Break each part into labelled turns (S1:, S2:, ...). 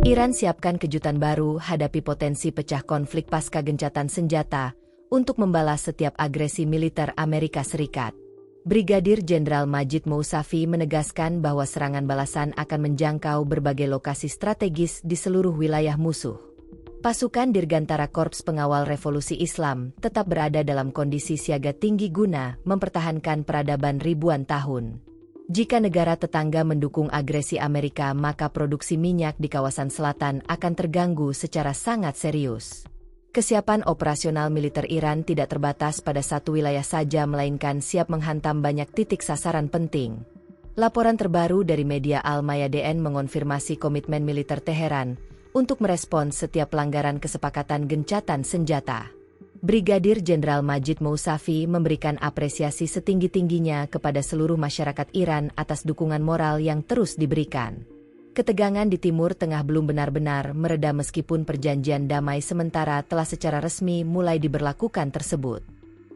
S1: Iran siapkan kejutan baru hadapi potensi pecah konflik pasca gencatan senjata untuk membalas setiap agresi militer Amerika Serikat. Brigadir Jenderal Majid Mousavi menegaskan bahwa serangan balasan akan menjangkau berbagai lokasi strategis di seluruh wilayah musuh. Pasukan Dirgantara Korps Pengawal Revolusi Islam tetap berada dalam kondisi siaga tinggi guna mempertahankan peradaban ribuan tahun. Jika negara tetangga mendukung agresi Amerika, maka produksi minyak di kawasan selatan akan terganggu secara sangat serius. Kesiapan operasional militer Iran tidak terbatas pada satu wilayah saja, melainkan siap menghantam banyak titik sasaran penting. Laporan terbaru dari media Al-Mayadeen mengonfirmasi komitmen militer Teheran untuk merespons setiap pelanggaran kesepakatan gencatan senjata. Brigadir Jenderal Majid Mousavi memberikan apresiasi setinggi-tingginya kepada seluruh masyarakat Iran atas dukungan moral yang terus diberikan. Ketegangan di Timur Tengah belum benar-benar mereda meskipun perjanjian damai sementara telah secara resmi mulai diberlakukan tersebut.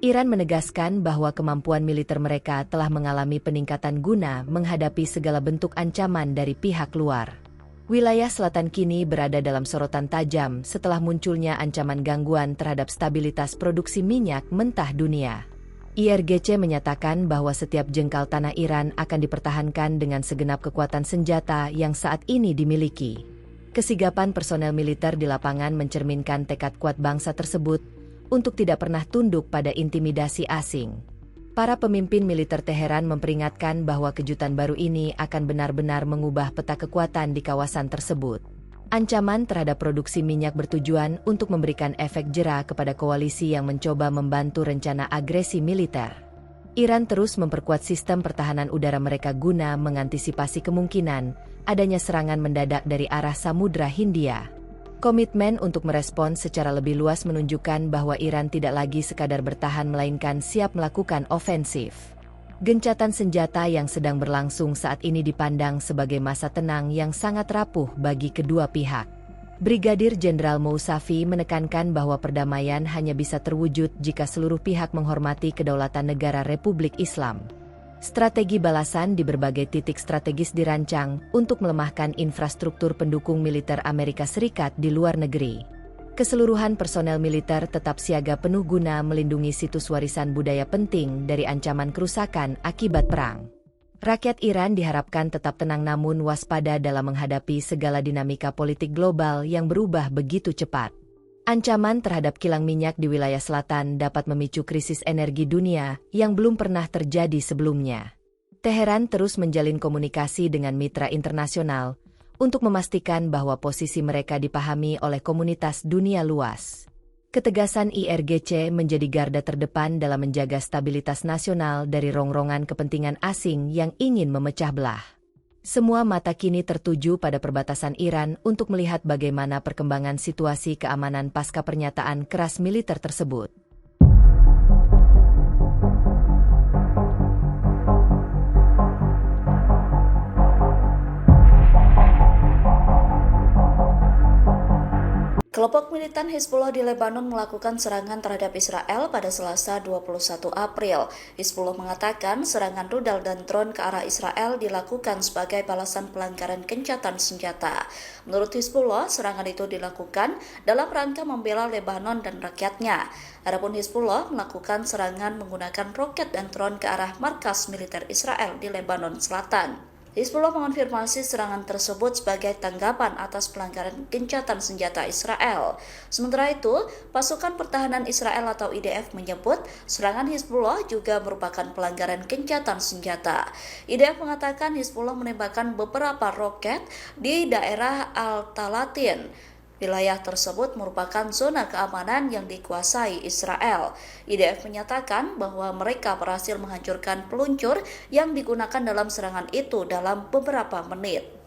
S1: Iran menegaskan bahwa kemampuan militer mereka telah mengalami peningkatan guna menghadapi segala bentuk ancaman dari pihak luar. Wilayah selatan kini berada dalam sorotan tajam setelah munculnya ancaman gangguan terhadap stabilitas produksi minyak mentah dunia. IRGC menyatakan bahwa setiap jengkal tanah Iran akan dipertahankan dengan segenap kekuatan senjata yang saat ini dimiliki. Kesigapan personel militer di lapangan mencerminkan tekad kuat bangsa tersebut untuk tidak pernah tunduk pada intimidasi asing. Para pemimpin militer Teheran memperingatkan bahwa kejutan baru ini akan benar-benar mengubah peta kekuatan di kawasan tersebut. Ancaman terhadap produksi minyak bertujuan untuk memberikan efek jera kepada koalisi yang mencoba membantu rencana agresi militer. Iran terus memperkuat sistem pertahanan udara mereka guna mengantisipasi kemungkinan adanya serangan mendadak dari arah Samudra Hindia. Komitmen untuk merespons secara lebih luas menunjukkan bahwa Iran tidak lagi sekadar bertahan melainkan siap melakukan ofensif. Gencatan senjata yang sedang berlangsung saat ini dipandang sebagai masa tenang yang sangat rapuh bagi kedua pihak. Brigadir Jenderal Mousavi menekankan bahwa perdamaian hanya bisa terwujud jika seluruh pihak menghormati kedaulatan negara Republik Islam. Strategi balasan di berbagai titik strategis dirancang untuk melemahkan infrastruktur pendukung militer Amerika Serikat di luar negeri. Keseluruhan personel militer tetap siaga penuh guna melindungi situs warisan budaya penting dari ancaman kerusakan akibat perang. Rakyat Iran diharapkan tetap tenang namun waspada dalam menghadapi segala dinamika politik global yang berubah begitu cepat. Ancaman terhadap kilang minyak di wilayah selatan dapat memicu krisis energi dunia yang belum pernah terjadi sebelumnya. Teheran terus menjalin komunikasi dengan mitra internasional untuk memastikan bahwa posisi mereka dipahami oleh komunitas dunia luas. Ketegasan IRGC menjadi garda terdepan dalam menjaga stabilitas nasional dari rongrongan kepentingan asing yang ingin memecah belah. Semua mata kini tertuju pada perbatasan Iran untuk melihat bagaimana perkembangan situasi keamanan pasca pernyataan keras militer tersebut.
S2: Kelompok militan Hizbullah di Lebanon melakukan serangan terhadap Israel pada Selasa 21 April. Hizbullah mengatakan serangan rudal dan drone ke arah Israel dilakukan sebagai balasan pelanggaran gencatan senjata. Menurut Hizbullah, serangan itu dilakukan dalam rangka membela Lebanon dan rakyatnya. Adapun Hizbullah melakukan serangan menggunakan roket dan drone ke arah markas militer Israel di Lebanon Selatan. Hizbullah mengonfirmasi serangan tersebut sebagai tanggapan atas pelanggaran gencatan senjata Israel. Sementara itu, pasukan pertahanan Israel atau IDF menyebut serangan Hizbullah juga merupakan pelanggaran gencatan senjata. IDF mengatakan Hizbullah menembakkan beberapa roket di daerah Al-Talatin. Wilayah tersebut merupakan zona keamanan yang dikuasai Israel. IDF menyatakan bahwa mereka berhasil menghancurkan peluncur yang digunakan dalam serangan itu dalam beberapa menit.